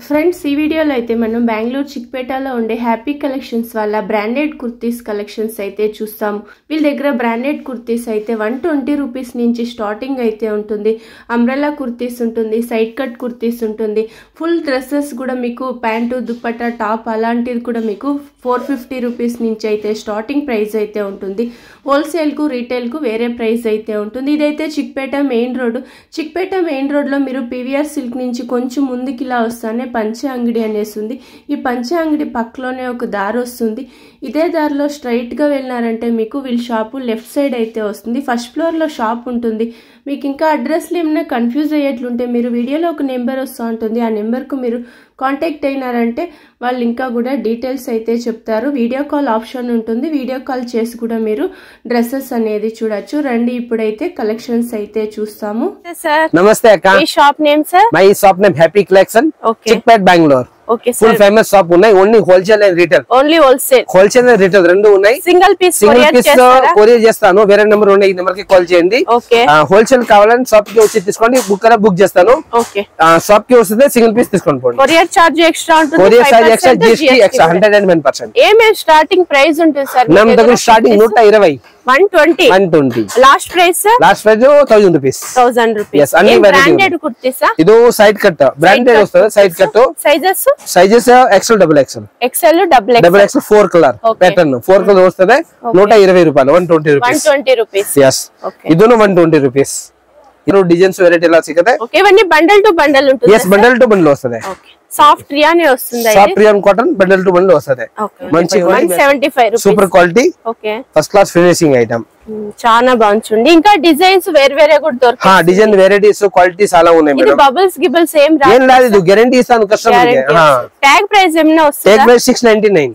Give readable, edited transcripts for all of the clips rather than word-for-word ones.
Friends ఈ వీడియోలో అయితే మనం బెంగళూరు చిక్పేటలో ఉండే హ్యాపీ కలెక్షన్స్ వల్ల బ్రాండెడ్ కుర్తీస్ కలెక్షన్స్ అయితే చూస్తాము. వీళ్ళ దగ్గర బ్రాండెడ్ కుర్తీస్ అయితే 120 రూపీస్ నుంచి స్టార్టింగ్ అయితే ఉంటుంది. అంబ్రెల్లా కుర్తీస్ ఉంటుంది, సైడ్ కట్ కుర్తీస్ ఉంటుంది, ఫుల్ డ్రెస్సెస్ కూడా మీకు ప్యాంటు దుప్పట్టా టాప్ అలాంటిది కూడా మీకు 450 రూపీస్ నుంచి అయితే స్టార్టింగ్ ప్రైస్ అయితే ఉంటుంది. హోల్సేల్కు రీటైల్కు వేరే ప్రైస్ అయితే ఉంటుంది. ఇదైతే Chickpet main road. Chickpet main రోడ్లో మీరు పీవీఆర్ సిల్క్ నుంచి కొంచెం ముందుకి ఇలా వస్తానే పంచ అంగడి అనేసి ఉంది. ఈ పంచ అంగడి పక్కలోనే ఒక దారి వస్తుంది. ఇదే దారిలో స్ట్రైట్గా వెళ్ళినారంటే మీకు వీళ్ళ షాపు లెఫ్ట్ సైడ్ అయితే వస్తుంది. ఫస్ట్ ఫ్లోర్లో షాప్ ఉంటుంది. మీకు ఇంకా అడ్రస్లు ఏమైనా కన్ఫ్యూజ్ అయ్యేట్లుంటే మీరు వీడియోలో ఒక నెంబర్ వస్తూ ఉంటుంది. ఆ నెంబర్కు మీరు కాంటాక్ట్ అయినారంటే వాళ్ళు ఇంకా కూడా డీటెయిల్స్ అయితే చెప్తారు. వీడియో కాల్ ఆప్షన్ ఉంటుంది. వీడియో కాల్ చేసి కూడా మీరు డ్రెస్సెస్ అనేది చూడొచ్చు. రండి ఇప్పుడైతే కలెక్షన్స్ అయితే చూస్తాము. నమస్తే అక్క. మీ shop name sir? My shop name happy collection, Chickpet Bengaluru. Okay full famous shop ఉన్నాయి. Only wholesale and retail. Only wholesale and retail రెండు ఉన్నాయి. సింగిల్ పీస్ కొరియర్ చేస్తాను. వేరే నెంబర్ ఉన్నాయి, ఈ నెంబర్ కి కాల్ చేయండి. హోల్సేల్ కావాలని షాప్ కి వచ్చి తీసుకోండి. బుక్ చేస్తాను. షాప్ కి వస్తే సింగిల్ పీస్ తీసుకోండి. కొరియర్ చార్జ్ ఎక్స్ట్రా ఉంటుంది. Courier charge extra, GST extra 101%. ఏమే స్టార్టింగ్ ప్రైస్ ఉంటుంది సార్? మన దగ్గర starting 120, 120. Last price 1000 rupees. 1000 rupees. yes, అన్ని బ్రాండెడ్ కుర్తీసా? ఇది సైడ్ కట్ బ్రాండెడ్ వస్తుంది. Side cut sizes XL, XL 4 colour pattern 4 colour వస్తుంది. 120 రూపాయలు. 120 రూపీస్. yes, ಇದನ್ನು 120 రూపీస్. ఇరు డిజైన్స్ వెరైటీ ఎలా సిగతే. ఓకే, ఇవన్నీ బండల్ టు బండల్ ఉంటుంది. yes, బండల్ టు బండల్ వస్తుంది. ఓకే, సాఫ్ట్ రియాన్ వస్తుంది. Soft rayon cotton bundle to bundle వస్తుంది. మంచి 175 రూపాయస్. Super quality. Okay, first class finishing item. చాలా బాగుంది. ఇంకా డిజైన్స్ వేరే వేరే కూడా దొరుకుతాయి. డిజైన్ వెరైటీస్ క్వాలిటీ చాలా ఉన్నాయి మేడం. బబుల్స్ గిబుల్స్ ఏం రాదు. గ్యారెంటీ ఇస్తాను కస్టమర్ కి. ట్యాగ్ ప్రైస్ ఏమైనా వస్తుందా? Tag price 699.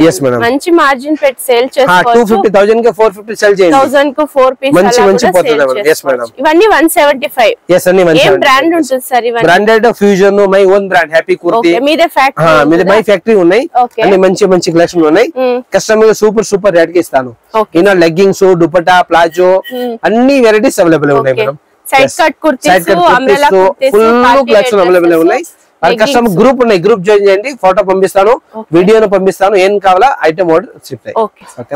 yes madam. మంచి మార్జిన్ పెట్టి సేల్ చేసుకోవచ్చు. 250,000 కి 450 సేల్ చేయండి. 1000 కు 4 పీస్ అలా మంచి పోతుంది మేడం. yes madam. ఇవన్నీ 175. yes, అన్ని 175. ఏం బ్రాండ్ ఉంటుంది సార్ ఇవన్నీ? Branded fusion, my own brand happy kurti. Okay, మీదే ఫ్యాక్టరీ? మీదే మై ఫ్యాక్టరీ ఉన్నాయి. అన్ని మంచి కలెక్షన్ ఉన్నాయి. కస్టమర్ సూపర్ రేట్ కి ఇస్తాను. ఇన్న లెగ్గింగ్స్, దుపట్టా, ప్లాజో అన్ని వెరైటీస్ అవైలబుల్ ఉన్నాయి madam. Side cut kurtis, umbrella kurtis, full collection available ఉన్నాయి. కస్టమర్ గ్రూప్ ఉన్నాయి. గ్రూప్ జాయిన్ చేయండి. ఫోటో పంపిస్తాను, వీడియోను పంపిస్తాను. ఏం కావాలా ఐటమ్ ఆర్డర్ చెప్తాయి.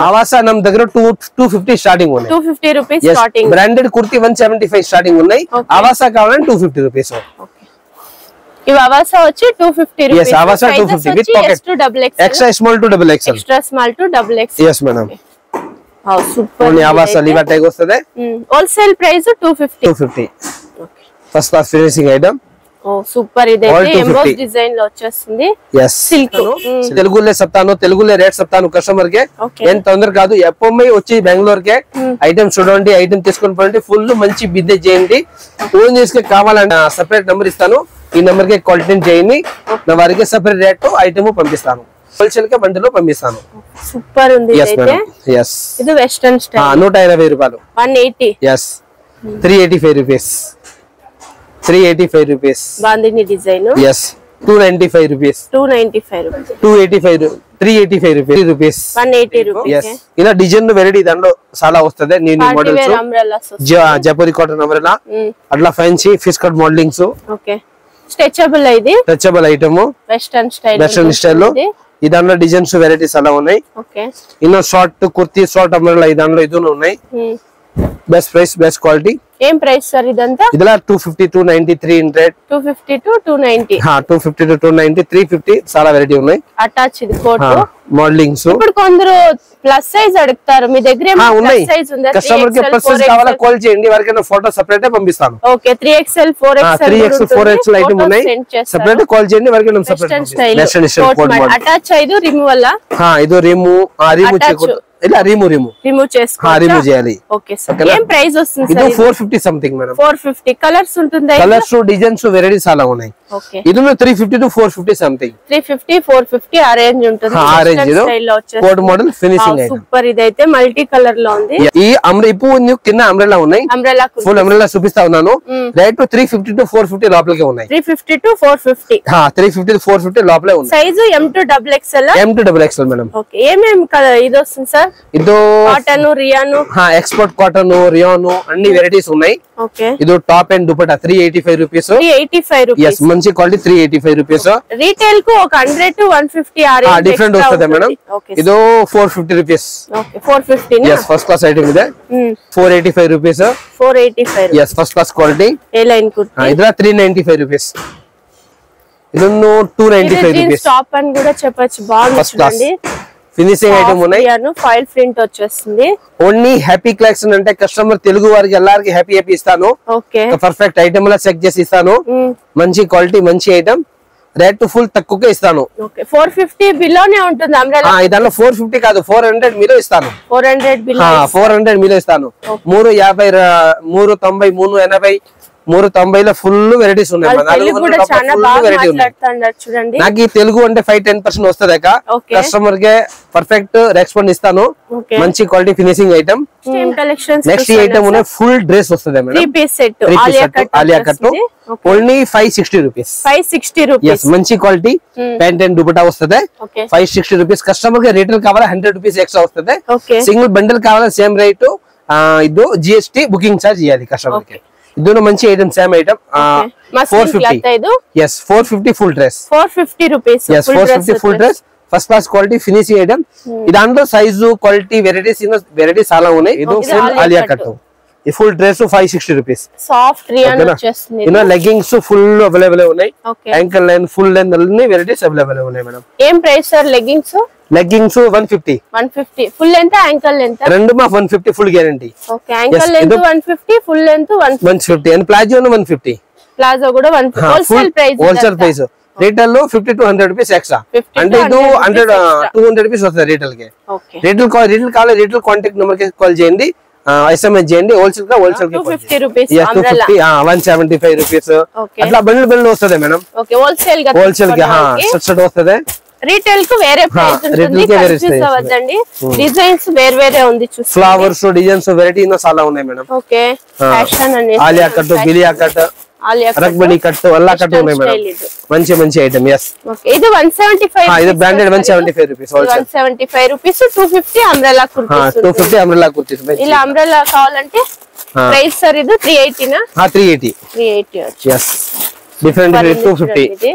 ఆవాస నమ్ దగ్గర 250 స్టార్టింగ్ ఉన్నాయి. 250 rupees starting. Branded kurti 175 starting ఉన్నాయి. ఆవాస కావాలంటే 250 రూపీస్. ఇవి ఆవాస వచ్చి 250 రూపీస్. yes, ఆవాస 250 with pocket. Extra small to double XL. Extra small to double XL. yes madam. Super. Only ఆవాస లివా ట్యాగ్ వస్తది. Wholesale price 250. Okay, first class finishing item. Super. ఇదైతే ఎంబోస్ డిజైన్ లో వచ్చేస్తుంది. yes, silk. తెలుగులో చెప్తాను, తెలుగులో రేట్ చెప్తాను కస్టమర్ కి. ఏం తొందర కాదు. ఎప్పొమ్మే వచ్చి బెంగళూరు కి ఐటమ్ చూడండి, ఐటమ్ తీసుకొని పోండి. ఫుల్ మంచి బిజినెస్ చేయండి. ఫోన్ చేసి కావాలంటే సెపరేట్ నెంబర్ ఇస్తాను. ఈ నెంబర్ కి కాంటాక్ట్ చేయండి. నా వారికి సెపరేట్ రేట్ ఐటమ్ పంపిస్తాను. హోల్సేల్ కి బండిలో పంపిస్తాను. సూపర్ ఉంది. ఇదైతే ఇది వెస్టర్న్ స్టైల్. 120 రూపాయలు. 180. yes, 385 rupees. 385 rupees. Bandhani design. yes, 295 rupees. 285 385 rupees. 180 rupees. yes, ఇలా డిజైన్ వెరైటీ దాంట్లో చాలా వస్తది. నేను మోడల్స్ జైపూరి కాటన్ అంబ్రెల్లా, అట్లా fancy fish cut modellings. Okay, stretchable. ఇది స్ట్రెచబుల్ ఐటమ్. వెస్టర్న్ స్టైల్ లో ఈ దాంట్లో డిజైన్స్ వెరైటీస్ అలా ఉన్నాయి. ఓకే, ఇన్నో షార్ట్ కుర్తీ, షార్ట్ అంబ్రెల్లా ఈ దాంట్లో ఇది ఉన్నాయి. Best price, best quality. ఏం ప్రైస్ సార్ ఇదంతా? ఇదలా 250 290 300. 250 to 290. 250 to 290 350 చాలా వెరైటీ ఉన్నాయి. అటాచ్ ఇది కోట్ మోడలింగ్స్. ఇప్పుడు కొందరు ప్లస్ సైజ్ అడుగుతారు. మీ దగ్గర ప్లస్ సైజ్ ఉందా? కస్టమర్ కి ప్లస్ సైజ్ కావాలా కాల్ చేయండి. వారికైనా ఫోటో సెపరేట్ పంపిస్తాను. ఓకే, 3XL 4XL ఐటమ్ ఉన్నాయి. సెపరేట్ కాల్ చేయండి. వారికైనా సెపరేట్ అటాచ్ ఐదు రిమూవల్. ఇది రిమూవ్ ఇలా రిమూవ్ చేయాలి. ఓకే సార్, ఏం ప్రైస్ వస్తుంది సార్? 450 something madam. 450. కలర్స్ ఉంటుంది. కలర్స్, డిజైన్స్, వెరైటీస్ చాలా ఉన్నాయి. ఓకే, ఇది 350 to 450 సంథింగ్. 350 450 ఆ రేంజ్ ఉంటుంది. స్టైల్ లో వచ్చేసి code model finishing item. Super. ఇదైతే మల్టీ కలర్ లో ఉంది. ఈ ఇప్పుడు కింద అంబ్రెల్లా ఉన్నాయి. అంబ్రెల్లా ఫుల్ అంబ్రెల్లా చూపిస్తా ఉన్నాను. రేట్ 350 to 450 లోపలకే ఉన్నాయి. 350 to 450. 350 to 450 లోపలే ఉన్నాయి. Size M to XXL. M to XXL madam. Okay, ఏమేం ఇది వస్తుంది సార్? ఇది cotton, rayon. Export cotton, rayon అన్ని వెరైటీస్ ఉన్నాయి. ఓకే ఇది top and dupatta 385 rupees. 385 rupees. yes మంచి క్వాలిటీ 385 రూపీస్. రీటైల్ కు ఒక 100 to 150 ఆర్ డిఫరెంట్ వస్తది మేడం. ఇది 450 రూపీస్. ఓకే 450 నా? yes ఫస్ట్ క్లాస్ ఐటమ్ ಇದೆ. 485 rupees. 485. yes first class quality. A line kurti. ఇదర 395 రూపీస్. ఇదొను 295 రూపీస్. టాప్ అని కూడా చెప్పొచ్చు. బాగుంది చూడండి. ఫినిషింగ్ ఐటమ్ ఉన్నాయి. ఫైల్ ప్రింట్ వచ్చేస్తుంది. ఓన్లీ హ్యాపీ కలెక్షన్ అంటే కస్టమర్ తెలుగు వారికి ಎಲ್ಲರಿಗೆ హ్యాపీ ఇస్తాను. ఓకే పర్ఫెక్ట్ ఐటమ్ లా చెక్ చేసి ఇస్తాను. మంచి క్వాలిటీ మంచి ఐటమ్ రేట్ ఫుల్ తక్కువగా ఇస్తాను. ఓకే 450 బిలోనే ఉంటుంది అంబ్రెల్లా. ఇదాలో 450 కాదు 400 మీలో ఇస్తాను. 400 బిలో. 400 మీలో ఇస్తాను. 350 390 380 390 లో ఫుల్ వెరైటీస్ ఉన్నాయి. నాకు ఈ తెలుగు అంటే 5-10% వస్తుంది. కస్టమర్ కి పర్ఫెక్ట్ రెస్పాండ్ ఇస్తాను. మంచి quality finishing item. Next item ఉన్నాయి ఫుల్ డ్రెస్ వస్తుంది madam. 3 piece set Alia cut only 560 rupees. 560 rupees. మంచి క్వాలిటీ ప్యాంట్ అండ్ దుపట్టా వస్తుంది. 560 రూపీస్. కస్టమర్ కి రిటైల్ కావాలా 100 రూపీస్ ఎక్స్ట్రా వస్తుంది. సింగిల్ బండిల్ కావాలా సేమ్ రేట్. ఇది GST బుకింగ్ చార్జ్ ఇవ్వాలి కస్టమర్ కి. ఇదొన మంచి item same item 450. yes 450 full dress. 450 rupees. yes 450 full dress. First class quality finishing item. ఇదాంట్లో సైజు క్వాలిటీ వెరైటీస్ చాలా ఉన్నాయి. ఇది ఫుల్ ఆలియా కట్. ఈ full dress 560 rupees. Soft rayon వచ్చేస్తుంది. ఇన లెగ్గింగ్స్ ఫుల్ అవైలబుల్ ఉన్నాయి. యాంకిల్ లైన్ ఫుల్ లెంత్ అన్ని varieties available ఉన్నాయి మేడం. ఏం price sir leggings? Leggings 150. Full length ankle length రెండు మా 150 full guarantee. Okay ankle length 150 full length 150 and palazzo 150. Palazzo కూడా 150. Wholesale price. Wholesale price. Retail లో 50 to 100 rupees extra. అంటే ఇది 200 rupees వస్తుంది రిటైల్ కి. రిటైల్ కావాలి రిటైల్ కాంటాక్ట్ నెంబర్ కి కాల్ చేయండి. SMS చేయండి. హోల్సేల్ కి 250 రూపీస్. 250 175 రూపీస్ అట్లా బండిల్ వస్తుంది మేడం. ఓకే హోల్సేల్ గా సెట్ వస్తుంది. రీటైల్ కు వేరే ప్రైస్ ఉంటుంది. కన్ఫ్యూజ్ అవ్వద్దండి. డిజైన్స్ వేరే వేరే ఉంది చూడండి. ఫ్లవర్స్ డిజైన్స్ వెరైటీ చాలా ఉన్నాయి మేడం. ఓకే ఫ్యాషన్ అనేది ఆలియా కట్ బిలియా కట్ రగ్బడి కట్ అల్లా కట్ ఉన్నాయి మేడం. మంచి మంచి ఐటమ్. yes ఓకే ఇది 175. ఇది branded 175 rupees. 175 rupees. 250 umbrella kurtis. 250 umbrella kurtis. ఇలా అంబ్రెల్లా కావాలంటే ప్రైస్ సార్ ఇది 380 నా? 380 yes డిఫరెంట్ 250.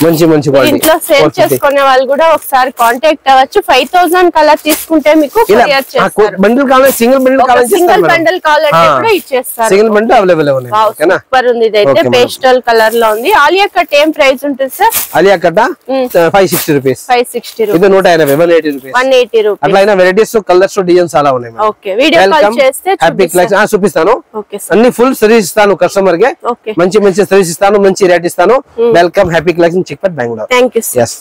మంచి మంచి క్వాలిటీ. ఇంట్లో సేల్ చేసుకునే వాళ్ళు కూడా ఒకసారి కాంటాక్ట్ అవ్వచ్చు. 5000 కలర్ తీసుకుంటే మీకు కొరియర్ చేస్తారు. బండిల్ కావాలి సింగిల్ బండిల్ కావాలి సింగిల్ బండిల్ కావాలంటే కూడా ఇచ్చేస్తారు. సింగిల్ బండిల్ అవైలబుల్ ఉన్నాయి. ఓకేనా సూపర్ ఉంది. ఇదైతే పేస్టల్ కలర్ లో ఉంది. ఆలియా కట్ ఏం ప్రైస్ ఉంటుంది సార్? Alia cut 560 rupees. 560 ఇది 180 180 రూపీస్. 180 రూపీస్. అట్లా అయినా వెరైటీస్ కలర్స్ డిజైన్స్ చాలా ఉన్నాయి. ఓకే వీడియో కాల్ చేస్తే హ్యాపీ కలెక్షన్ చూపిస్తాను. ఓకే అన్ని ఫుల్ సర్వీస్ ఇస్తాను కస్టమర్ కి. మంచి మంచి సర్వీస్ ఇస్తాను. మంచి రేట్ ఇస్తాను. Welcome happy collection Chickpet Bengaluru. Thank you. Yes.